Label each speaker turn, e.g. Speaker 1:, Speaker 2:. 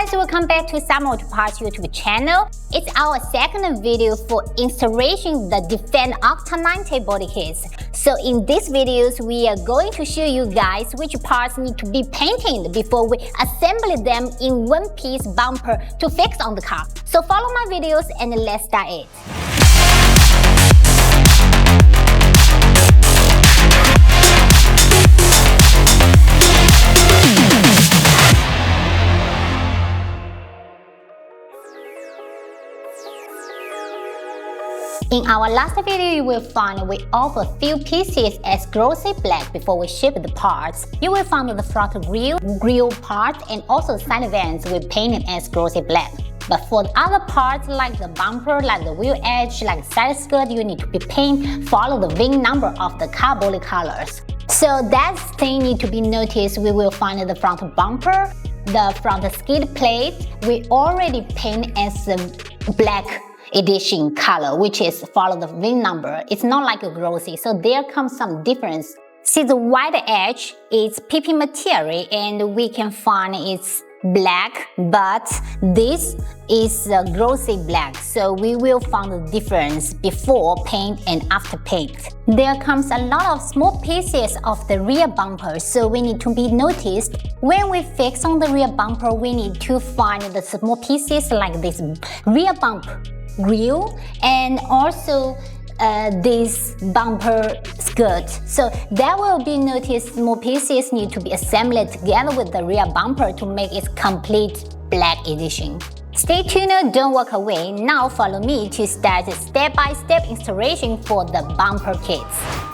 Speaker 1: guys, welcome back to Summer Auto Parts YouTube channel. It's our second video for installation the Defender OCTA 90 body kits. So in these videos, we are going to show you guys which parts need to be painted before we assemble them in one-piece bumper to fix on the car. So follow my videos and let's start it. In our last video, you will find we offer few pieces as glossy black before we ship the parts. You will find the front grille part and also side vents we painted as glossy black. But for the other parts like the bumper, like the wheel edge, like side skirt, you need to be paint follow the VIN number of the car body colors. So that thing need to be noticed. We will find the front bumper, the front skid plate. We already paint as a black edition color, which is follow the VIN number. It's not like a glossy, so there comes some difference. See, the white edge is PP material and we can find it's black, but this is a glossy black, so we will find the difference before paint and after paint. There comes a lot of small pieces of the rear bumper, so we need to be noticed. When we fix on the rear bumper, we need to find the small pieces like this rear bumper grille and also this bumper skirt. So that will be noticed. Small pieces need to be assembled together with the rear bumper to make it complete black edition. Stay tuned, don't walk away. Now follow me to start the step-by-step installation for the bumper kits.